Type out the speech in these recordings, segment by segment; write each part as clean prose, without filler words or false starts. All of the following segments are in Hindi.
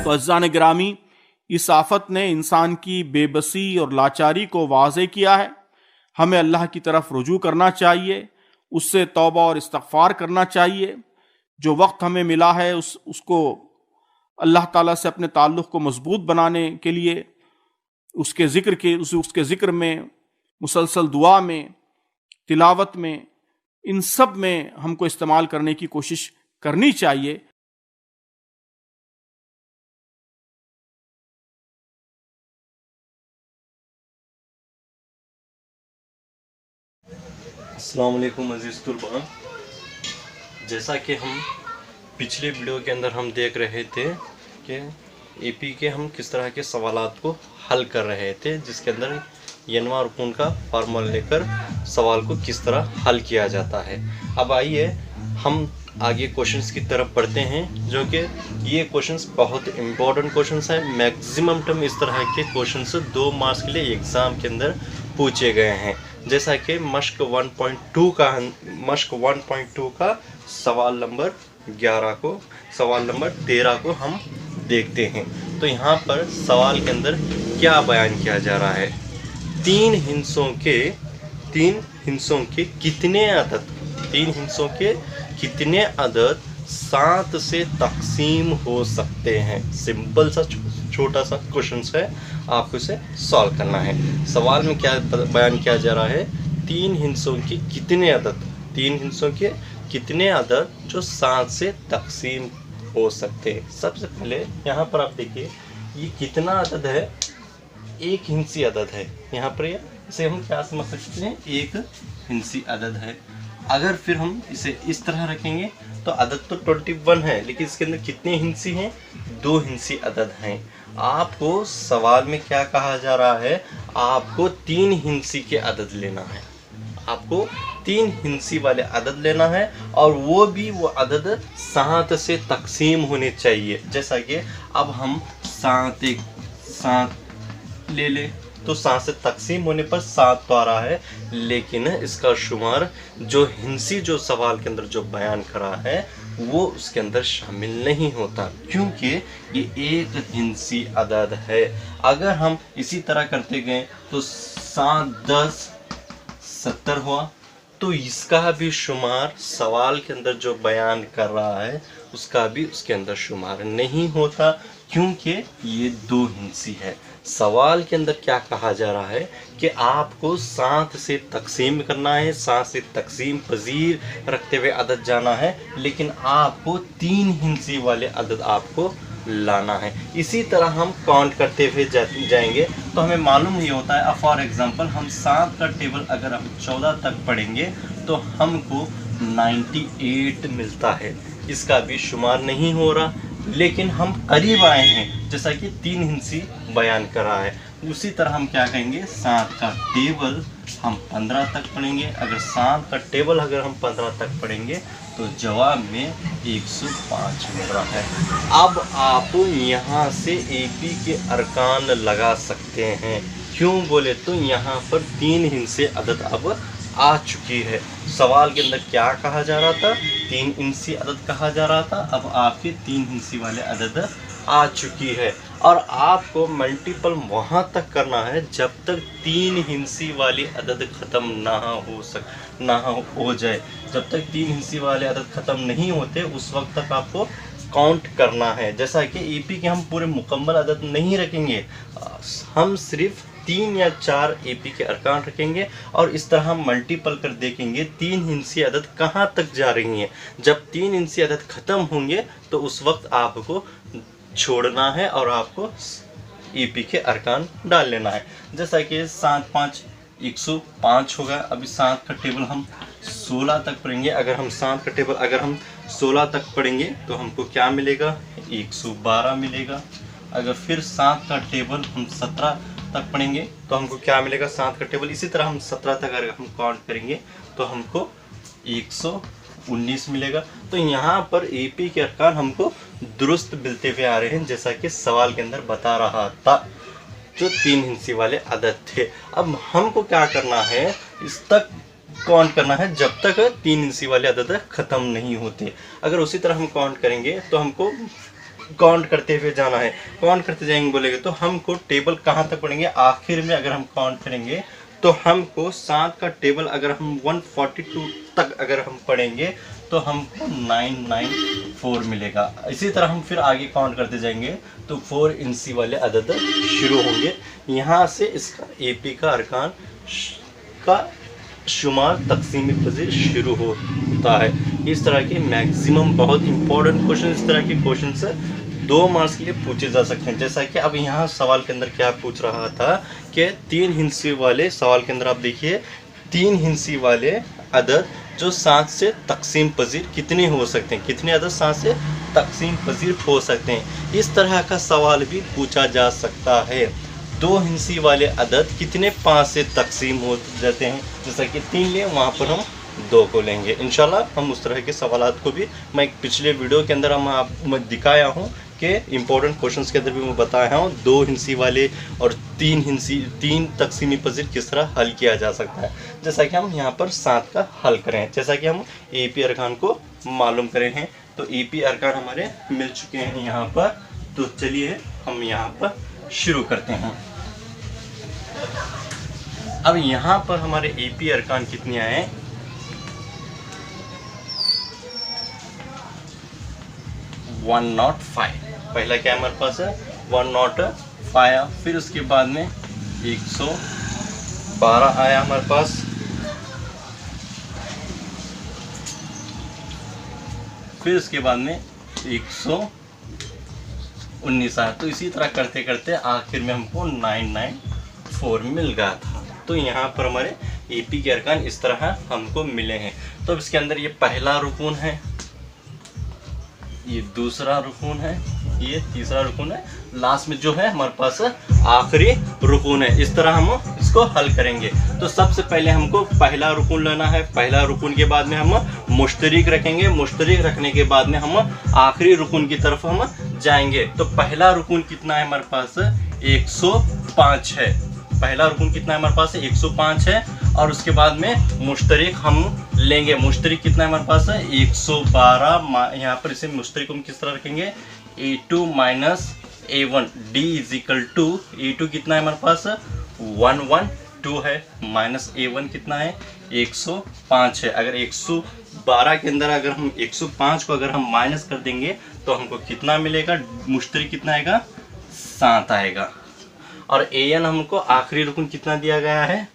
तो अज़्ज़ान गिरामी, इस आफत ने इंसान की बेबसी और लाचारी को वाज़े किया है। हमें अल्लाह की तरफ रुजू करना चाहिए, उससे तौबा और इस्तग़फ़ार करना चाहिए। जो वक्त हमें मिला है उसको अल्लाह ताला से अपने ताल्लुक़ को मजबूत बनाने के लिए उसके ज़िक्र में, मुसलसल दुआ में, तिलावत में, इन सब में हमको इस्तेमाल करने की कोशिश करनी चाहिए। अस्सलाम वालेकुम अज़ीज़ तुल्बान। जैसा कि हम पिछले वीडियो के अंदर हम देख रहे थे कि एपी के हम किस तरह के सवालात को हल कर रहे थे, जिसके अंदर यनवा और कून का फार्मूला लेकर सवाल को किस तरह हल किया जाता है। अब आइए हम आगे क्वेश्चंस की तरफ बढ़ते हैं, जो कि ये क्वेश्चंस बहुत इम्पोर्टेंट क्वेश्चंस हैं। मैक्सिमम टाइम इस तरह के क्वेश्चंस 2 मार्क्स के लिए एग्ज़ाम के अंदर पूछे गए हैं। जैसा कि मश्क 1.2 का सवाल नंबर 11 को, सवाल नंबर 13 को हम देखते हैं। तो यहाँ पर सवाल के अंदर क्या बयान किया जा रहा है? तीन हिस्सों के कितने अदद 7 से तकसीम हो सकते हैं? सिंपल सा छोटा सा क्वेश्चन है, आपको इसे सॉल्व करना है। सवाल में क्या बयान किया जा रहा है? तीन हिस्सों के कितने अदद जो 7 से तकसीम हो सकते हैं। सबसे पहले यहाँ पर आप देखिए, ये कितना अदद है? एक हिंसी अदद है। यहाँ पर इसे हम क्या समझ सकते हैं? एक हिंसी अदद है। अगर फिर हम इसे इस तरह रखेंगे तो अदद तो 21 है, लेकिन इसके अंदर कितने हिंसी हैं? 2 हिंसी अदद हैं। आपको सवाल में क्या कहा जा रहा है? आपको 3 हिंसी के अदद लेना है। आपको 3 हिंसी वाले अदद लेना है, और वो अदद 7 से तकसीम होने चाहिए। जैसा कि अब हम 7 ले ले तो 7 से तकसीम होने पर 7 तो आ रहा है, लेकिन इसका शुमार जो हिंसी जो सवाल के अंदर जो बयान करा है वो उसके अंदर शामिल नहीं होता, क्योंकि ये एक हिंसी अदद है। अगर हम इसी तरह करते गए तो 7 10 70 हुआ, तो इसका भी शुमार सवाल के अंदर जो बयान कर रहा है उसका भी उसके अंदर शुमार नहीं होता, क्योंकि ये 2 हिंसी है। सवाल के अंदर क्या कहा जा रहा है कि आपको 7 से तकसीम करना है, 7 से तकसीम पजीर रखते हुए अदद जाना है, लेकिन आपको 3 हिंसी वाले अदद आपको लाना है। इसी तरह हम काउंट करते हुए जाएंगे तो हमें मालूम नहीं होता है। फॉर एग्जांपल हम 7 का टेबल अगर हम 14 तक पढ़ेंगे तो हमको 98 मिलता है। इसका भी शुमार नहीं हो रहा, लेकिन हम करीब आए हैं, जैसा कि 3 हिंसी बयान करा है। उसी तरह हम क्या कहेंगे? 7 का टेबल हम 15 तक पढ़ेंगे। अगर 7 का टेबल अगर हम 15 तक पढ़ेंगे तो जवाब में 105 मिल रहा है। अब आप यहाँ से एपी के अरकान लगा सकते हैं। क्यों बोले तो यहाँ पर 3 हिंसे अदद अब आ चुकी है। सवाल के अंदर क्या कहा जा रहा था? 3 हिंसी अदद कहा जा रहा था। अब आपके 3 हिंसी वाले अदद आ चुकी है, और आपको मल्टीपल वहाँ तक करना है जब तक 3 हिंसी वाली अदद ख़त्म ना हो जाए। जब तक 3 हिंसी वाले अदद ख़त्म नहीं होते उस वक्त तक आपको काउंट करना है। जैसा कि एपी के हम पूरे मुकम्मल अदद नहीं रखेंगे, हम सिर्फ 3 या 4 एपी के अरकान रखेंगे, और इस तरह हम मल्टीपल कर देखेंगे 3 हिंसी अदद कहाँ तक जा रही हैं। जब 3 हिंसी अदद ख़त्म होंगे तो उस वक्त आपको छोड़ना है और आपको ईपी के अरकान डाल लेना है। जैसा कि 7 5 105 होगा। अभी 7 का टेबल हम 16 तक पढ़ेंगे। अगर हम 7 का टेबल अगर हम 16 तक पढ़ेंगे तो हमको क्या मिलेगा? 112 मिलेगा। अगर फिर 7 का टेबल हम 17 तक पढ़ेंगे तो हमको क्या मिलेगा? 7 का टेबल इसी तरह हम 17 तक अगर हम काउंट करेंगे तो हमको 119 मिलेगा। तो यहाँ पर एपी के अरकान हमको दुरुस्त मिलते हुए आ रहे हैं, जैसा कि सवाल के अंदर बता रहा था, जो 3 हिंसी वाले अदद थे। अब हमको क्या करना है? इस तक काउंट करना है जब तक 3 हिंसी वाले अदद ख़त्म नहीं होते। अगर उसी तरह हम काउंट करेंगे तो हमको काउंट करते हुए जाना है। काउंट करते जाएंगे बोलेंगे तो हमको टेबल कहाँ तक पढ़ेंगे, आखिर में अगर हम काउंट करेंगे तो हमको 7 का टेबल अगर हम 142 तक अगर हम पढ़ेंगे तो हमको 994 मिलेगा। इसी तरह हम फिर आगे काउंट करते जाएंगे तो 4 इंची वाले अदद शुरू होंगे। यहाँ से इसका एपी का अरकान का शुमार तकसीमी पजीर शुरू होता है। इस तरह के मैक्सिमम बहुत इंपॉर्टेंट क्वेश्चन, इस तरह के क्वेश्चन से 2 मार्क्स के लिए पूछे जा सकते हैं। जैसा कि अब यहाँ सवाल के अंदर क्या पूछ रहा था कि 3 हिस्से वाले सवाल के अंदर आप देखिए 3 हिस्से वाले अदद जो 7 से तकसीम पजीर कितने हो सकते हैं, कितने अदद 7 से तकसीम पजीर हो सकते हैं। इस तरह का सवाल भी पूछा जा सकता है। 2 हिस्से वाले अदद कितने 5 से तकसीम हो जाते हैं, जैसा कि 3 लें वहाँ पर हम 2 को लेंगे। इंशाल्लाह हम उस तरह के सवालात को भी मैं एक पिछले वीडियो के अंदर मैं दिखाया हूँ कि इंपॉर्टेंट क्वेश्चंस के अंदर भी मैं बताया हूँ 2 हिस्से वाले और 3 तकसीमी पजीर किस तरह हल किया जा सकता है। जैसा कि हम यहाँ पर 7 का हल करें, जैसा कि हम एपी अरकान को मालूम करें हैं तो एपी अरकान हमारे मिल चुके हैं यहाँ पर। तो चलिए हम यहाँ पर शुरू करते हैं। अब यहाँ पर हमारे एपी अरकान कितने आए, 105। पहला क्या हमारे पास है 105, फिर उसके बाद में 112 आया हमारे पास, फिर उसके बाद में 119 आया। तो इसी तरह करते करते आखिर में हमको 994 मिल गया था। तो यहाँ पर हमारे एपी के अरकान इस तरह हमको मिले हैं। तो इसके अंदर ये पहला रुकून है, ये दूसरा रुकून है, ये तीसरा रुकून है, लास्ट में जो है हमारे पास आखिरी रुकून है। इस तरह हम इसको हल करेंगे। तो सबसे पहले हमको पहला रुकून लेना है। पहला रुकून के बाद में हम मुश्तरिक रखेंगे। मुश्तरिक रखने के बाद में हम आखिरी रुकून की तरफ हम जाएंगे। तो पहला रुकून कितना है हमारे पास 105 है। पहला रुकून कितना है हमारे पास 105 है। और उसके बाद में मुश्तरिक हम लेंगे। मुश्तरिक कितना है हमारे पास 112। यहाँ पर इसे मुश्तरिक हम किस तरह रखेंगे A2 माइनस A1 D is equal to A2 कितना है हमारे पास 112 है, माइनस A1 कितना है 105 है। अगर 112 के अंदर अगर हम 105 को अगर हम माइनस कर देंगे तो हमको कितना मिलेगा, मुश्तरिक कितना आएगा 7 आएगा। और AN हमको आखिरी रुकन कितना दिया गया है,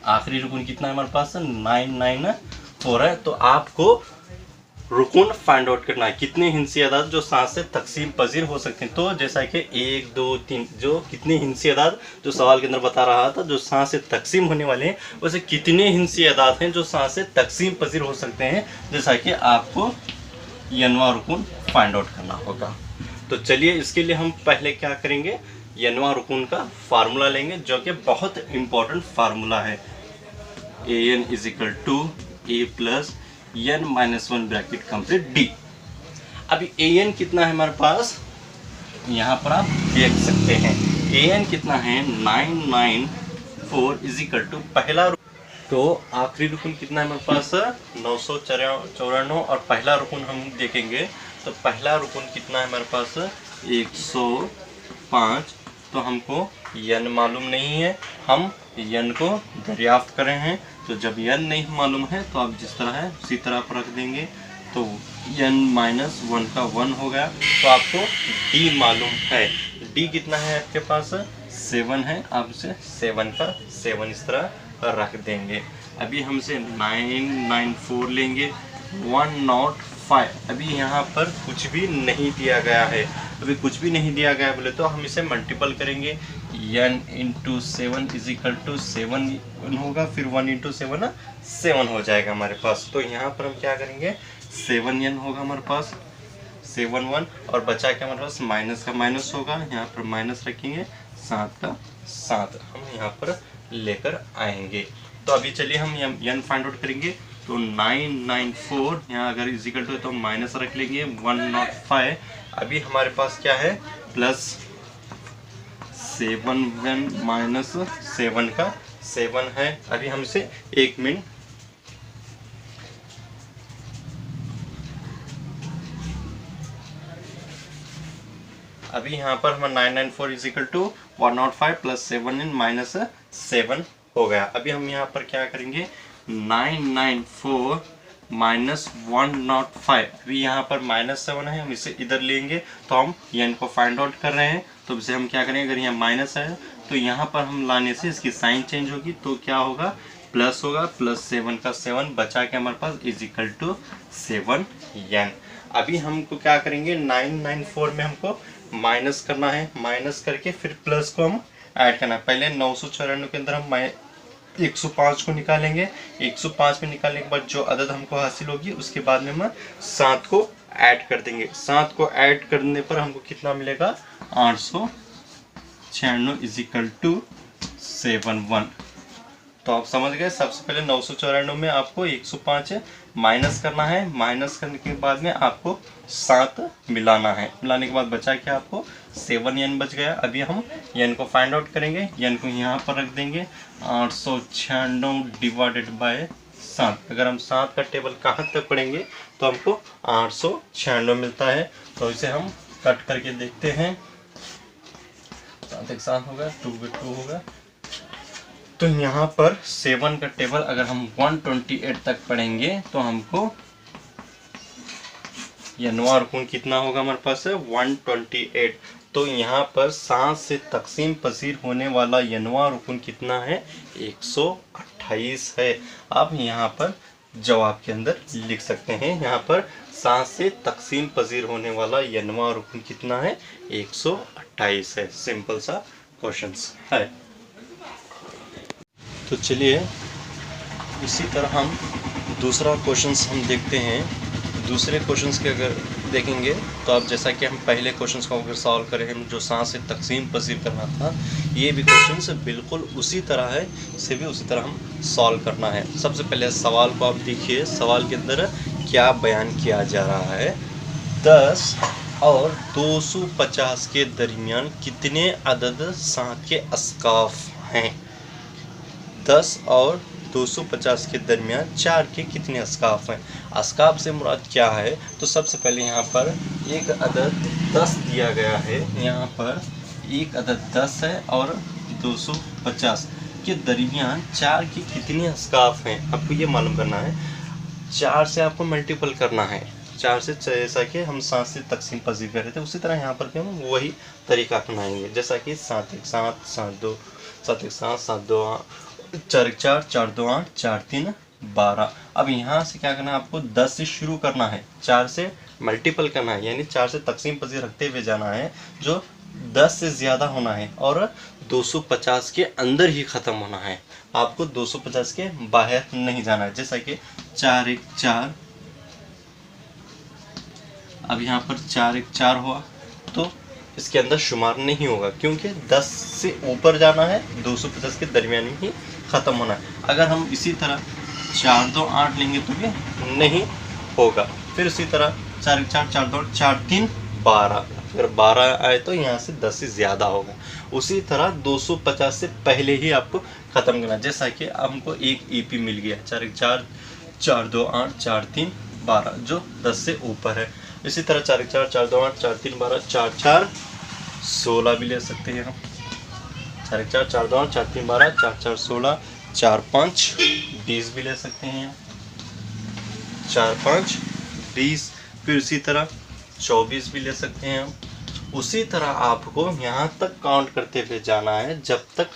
आखिरी रुकन कितना है हमारे पास 994 है। तो आपको रुकन फाइंड आउट करना है कितने हिंसी अदाद जो 7 से तकसीम पजीर हो सकते हैं। तो जैसा कि 1 2 3 जो कितने हिंसी अदाद जो सवाल के अंदर बता रहा था जो 7 से तकसीम होने वाले हैं, वैसे कितने हिंसी अदाद हैं जो 7 से तकसीम पजीर हो सकते हैं, जैसा कि आपको यनवा रुकन फाइंड आउट करना होगा। तो चलिए इसके लिए हम पहले क्या करेंगे, यनवा रुकन का फार्मूला लेंगे जो कि बहुत इंपॉर्टेंट फार्मूला है। AN is equal to A plus n minus 1 bracket complete D। अभी AN कितना है हमारे पास, यहाँ पर आप देख सकते हैं AN कितना है 994 इज इक्वल टू पहला। तो आखिरी रुकन कितना है हमारे पास 994 और पहला रुकन हम देखेंगे तो पहला रुकन कितना है हमारे पास 105। तो हमको n मालूम नहीं है, हम n को दरियाफ्त कर रहे हैं। तो जब n नहीं मालूम है तो आप जिस तरह है उसी तरह पर रख देंगे। तो n माइनस 1 का 1 हो गया। तो आपको D मालूम है, D कितना है आपके पास 7 है, आप इसे 7 का 7 इस तरह रख देंगे। अभी हमसे 994 लेंगे 105। अभी यहाँ पर कुछ भी नहीं दिया गया है, अभी कुछ भी नहीं दिया गया बोले तो हम इसे मल्टीपल करेंगे। n into 7 is equal to 7 होगा, फिर 1 इंटू 7 7 हो जाएगा हमारे पास। तो यहाँ पर हम क्या करेंगे 7n होगा हमारे पास 7 और बचा के हमारे पास माइनस का माइनस होगा, यहाँ पर माइनस रखेंगे 7 का 7 हम यहाँ पर लेकर आएंगे। तो अभी चलिए हम n फाइंड आउट करेंगे। तो 994 यहाँ अगर इजिकल टू तो माइनस रख लेंगे 105। अभी हमारे पास क्या है प्लस 7 माइनस 7 का 7 है। अभी हमसे 1 मिनट अभी यहाँ पर हम 994 is equal to 105 plus 7 minus 7 हो गया। अभी हम यहाँ पर क्या करेंगे, 994 माइनस 105, अभी यहाँ पर -7 है, हम इसे इधर लेंगे तो हम n को फाइंड आउट कर रहे हैं, तो इसे हम क्या करेंगे, अगर यहाँ माइनस है तो यहाँ पर हम लाने से इसकी साइन चेंज होगी, तो क्या होगा, प्लस होगा, प्लस 7 का 7 बचा के हमारे पास इज इक्वल टू 7n। अभी हमको क्या करेंगे, 994 में हमको माइनस करना है, माइनस करके फिर प्लस को हम ऐड करना है। पहले 994 के अंदर हम 105 को निकालेंगे, 105 में निकालने के बाद जो अदद हमको हासिल होगी उसके बाद में हम 7 को ऐड कर देंगे। 7 को ऐड करने पर हमको कितना मिलेगा, 896 इज इक्वल टू 71। तो आप समझ गए, सबसे पहले 994 में आपको 105 माइनस करना है, माइनस करने के बाद में आपको 7 मिलाना है, मिलाने के बाद बचा क्या, आपको 7n बच गया। अभी हम n को फाइंड आउट करेंगे, n को यहाँ पर रख देंगे, 896 डिवाइडेड बाय 7। अगर हम 7 का टेबल कहाँ तक पढ़ेंगे तो हमको 896 मिलता है। तो इसे हम कट करके देखते हैं, 7 एक 7 होगा, 2 में 2 होगा, तो यहाँ पर 7 का टेबल अगर हम 128 तक पढ़ेंगे तो हमको यह नवा रुकून कितना होगा, हमारे पास है 128। तो यहाँ पर 7 से तकसीम पसीर होने वाला यनवा रुकून कितना है, 128 है। आप यहाँ पर जवाब के अंदर लिख सकते हैं, यहाँ पर 7 से तकसीम पसीर होने वाला यनवा रुकून कितना है, 128 है। सिंपल सा क्वेश्चंस है। तो चलिए इसी तरह हम दूसरा क्वेश्चंस हम देखते हैं। दूसरे क्वेश्चंस के अगर देखेंगे तो आप जैसा कि हम पहले क्वेश्चंस को अगर सॉल्व करें, हम जो 7 से तकसीम पसीर करना था, ये भी क्वेश्चंस बिल्कुल उसी तरह है, इसे भी उसी तरह हम सॉल्व करना है। सबसे पहले सवाल को आप देखिए, सवाल के अंदर क्या बयान किया जा रहा है, 10 और 250 के दरमियान कितने अदद 7 के अस्काफ हैं। 10 और 250 के दरमियान 4 के कितने अस्काफ हैं। अस्काफ से मुराद क्या है, तो सबसे पहले यहाँ पर एक अदद 10 दिया गया है, यहाँ पर एक अदद 10 है और 250 के दरमियान 4 के कितने अस्काफ हैं, आपको ये मालूम करना है। 4 से आपको मल्टीपल करना है, 4 से, जैसा कि हम 7 से तकसीम पसीर कर रहे थे उसी तरह यहाँ पर भी हम वही तरीका अपनाएंगे, जैसा कि 7 1 7 7 2 7 1 7 7 2 4 1 4 4 2 8 4 3 12। अब यहाँ से क्या करना है, आपको 10 से शुरू करना है, 4 से मल्टीपल करना है, यानी 4 से तकसीम पसीर रखते हुए जाना है, जो 10 से ज़्यादा होना है और 250 के अंदर ही ख़त्म होना है। आपको 250 के बाहर नहीं जाना है, जैसा कि 4 1 4, अब यहाँ पर 4 1 4 हुआ तो इसके अंदर शुमार नहीं होगा, क्योंकि 10 से ऊपर जाना है, 250 के दरमियान में ही ख़त्म होना है। अगर हम इसी तरह 4 2 8 लेंगे तो ये नहीं होगा। फिर इसी तरह 4 1 4 4 2 4 3 12, अगर 12 आए तो यहाँ से 10 से ज़्यादा होगा। उसी तरह 250 से पहले ही आपको ख़त्म करना, जैसा कि हमको एक EP मिल गया, 4 1 4 4 2 8 4 3 12, जो 10 से ऊपर है। इसी तरह 4 1 4 4 2 8 4 3 12 4 4 16 भी ले सकते हैं हम, 4 1 4 4 2 8 4 3 12 4 4 16, 4 5 20 भी ले सकते हैं, 4 5 20। फिर इसी तरह 24 भी ले सकते हैं हम। उसी तरह आपको यहाँ तक काउंट करते हुए जाना है जब तक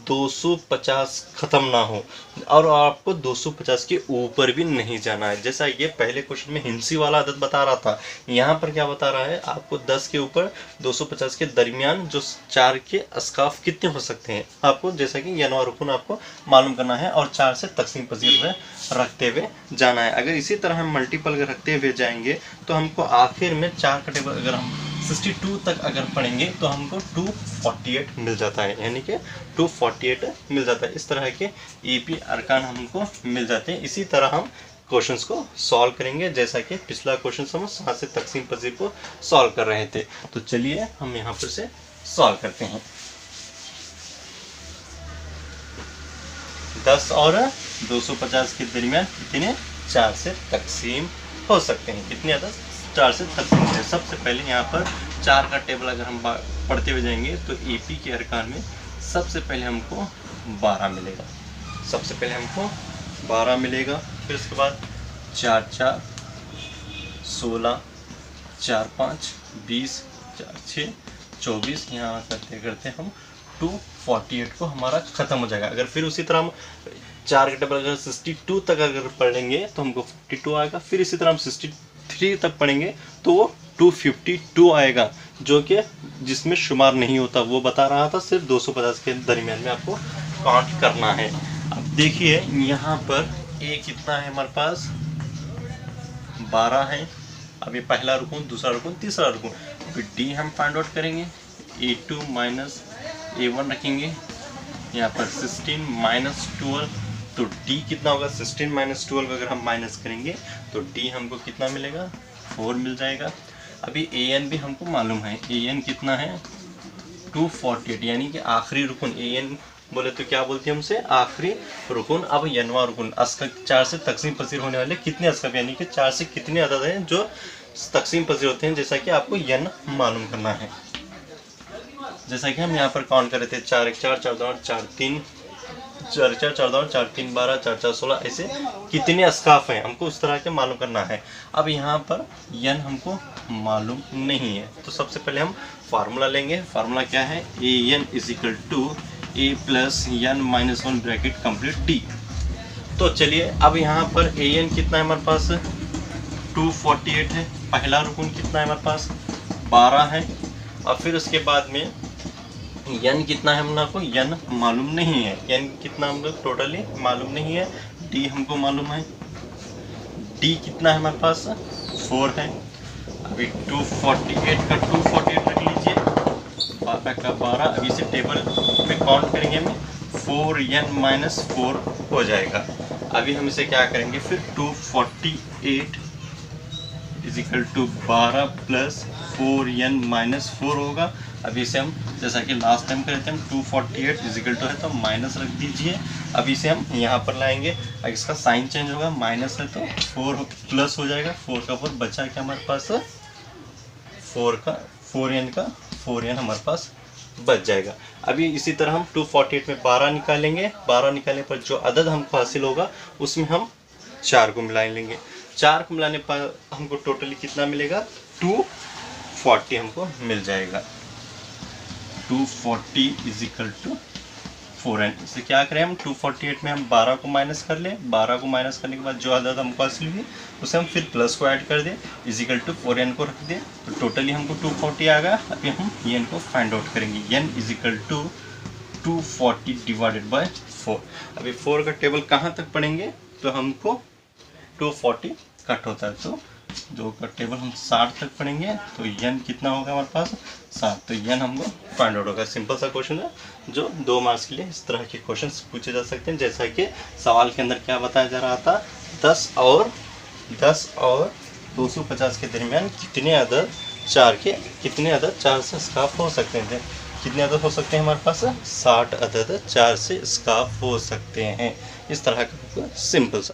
250 ख़त्म ना हो, और आपको 250 के ऊपर भी नहीं जाना है। जैसा ये पहले क्वेश्चन में हिंसी वाला आदत बता रहा था, यहाँ पर क्या बता रहा है, आपको 10 के ऊपर 250 के दरमियान जो 4 के अस्काफ कितने हो सकते हैं, आपको जैसा कि यनवा रुकून आपको मालूम करना है और 4 से तकसीम पसीर में रखते हुए जाना है। अगर इसी तरह हम मल्टीपल रखते हुए जाएंगे तो हमको आखिर में 4 का टेबल अगर हम 62 तक अगर पढ़ेंगे तो हमको 248 मिल जाता है, यानी कि 248 मिल जाता है। इस तरह के EP अरकान हमको मिल जाते हैं। इसी तरह हम क्वेश्चंस को सॉल्व करेंगे, जैसा कि पिछला क्वेश्चन हम 7 से तकसीम पसीर को सॉल्व कर रहे थे। तो चलिए हम यहाँ पर से सॉल्व करते हैं। 10 और 250 के दरमियान कितने 4 से तकसीम हो सकते हैं, कितने अदद 4 से तकसीम है। सबसे पहले यहाँ पर 4 का टेबल अगर हम पढ़ते हुए जाएंगे तो एपी के अरकान में सबसे पहले हमको 12 मिलेगा, सबसे पहले हमको 12 मिलेगा। फिर उसके बाद 4 4 16, 4 5 20, 4 6 24, यहाँ करते करते हम 248 को हमारा ख़त्म हो जाएगा। अगर फिर उसी तरह हम 4 के टेबल अगर 62 तक अगर पढ़ लेंगे तो हमको 52 आएगा। फिर इसी तरह हम 63 तक पढ़ेंगे तो वो 252 आएगा, जो कि जिसमें शुमार नहीं होता। वो बता रहा था सिर्फ 250 के दरमियान में आपको काउंट करना है। अब देखिए यहाँ पर ए कितना है हमारे पास, 12 है। अभी पहला रुकून, दूसरा रुकून, तीसरा रुकून। अभी डी हम फाइंड आउट करेंगे, A2 माइनस A1 रखेंगे। यहाँ पर 16 माइनस 12, तो डी कितना होगा, 16 माइनस 12 अगर हम माइनस करेंगे तो डी हमको कितना मिलेगा, 4 मिल जाएगा। अभी AN भी हमको मालूम है, AN कितना है 248, यानी कि आखिरी रुकन। AN बोले तो क्या बोलते हैं हमसे, आखिरी रुकन। अब यनवा रुकन, अस्कब 4 से तकसीम पसीर होने वाले कितने अस्कब, यानी कि 4 से कितने अदद हैं जो तकसीम पसीर होते हैं, जैसा कि आपको यन मालूम करना है। जैसा कि हम यहाँ पर काउंट कर रहे थे, 4 1 4 4 2 4 3 4 4 4 2 4 3 12 4 4 16, ऐसे कितने अस्काफ हैं हमको उस तरह के मालूम करना है। अब यहाँ पर यन हमको मालूम नहीं है, तो सबसे पहले हम फार्मूला लेंगे। फार्मूला क्या है, AN is equal to A plus N minus 1 bracket complete D। तो चलिए अब यहाँ पर AN कितना है हमारे पास, 248 है। पहला रुकन कितना है हमारे पास, 12 है। और फिर उसके बाद में N कितना है हमको, N मालूम नहीं है। N कितना हमको टोटली मालूम नहीं है। D हमको मालूम है, D कितना है हमारे पास, 4 है। अभी 248 का 248 रख लीजिए, 12 का 12। अभी से टेबल में काउंट करेंगे हम, 4N माइनस 4 हो जाएगा। अभी हम इसे क्या करेंगे फिर, 248 is equal to 12 plus 4N minus 4 होगा। अभी इसे हम जैसा कि लास्ट टाइम करे थे हम, 248 इज इक्वल टू है तो माइनस रख दीजिए। अभी इसे हम यहाँ पर लाएंगे, अगर इसका साइन चेंज होगा, माइनस है तो 4 प्लस हो जाएगा। 4 का 4 बचा क्या हमारे पास, 4N हमारे पास बच जाएगा। अभी इसी तरह हम 248 में 12 निकालेंगे। 12 निकालने पर जो अदद हमको हासिल होगा उसमें हम 4 को मिला लेंगे। 4 को मिलाने पर हमको टोटली कितना मिलेगा, 240 हमको मिल जाएगा। 240 इज इक्वल टू 4N। इसे क्या करें हम, 248 में हम 12 को माइनस कर लें। 12 को माइनस करने के बाद जो अदद हमको हासिल हुई उसे हम फिर प्लस को ऐड कर दें, इज इक्वल टू 4N को रख दें, तो टोटली हमको 240 आ गया। अभी हम N को फाइंड आउट करेंगे। N is equal to 240 divided by 4। अभी 4 का टेबल कहाँ तक पढ़ेंगे, तो हमको 240 कट होता है, तो 2 का टेबल हम 60 तक पढ़ेंगे, तो N कितना होगा हमारे पास, 7। तो N हमको फाइंड आउट होगा। सिंपल सा क्वेश्चन है जो 2 मार्क्स के लिए इस तरह के क्वेश्चन पूछे जा सकते हैं। जैसा कि सवाल के अंदर क्या बताया जा रहा था, 10 और 250 के दरमियान कितने अदद 4 के, कितने अदद 4 से स्काफ हो सकते हैं। कितने अदद हो सकते हैं हमारे पास, 60 अदद 4 से स्काफ हो सकते हैं। इस तरह का सिंपल सा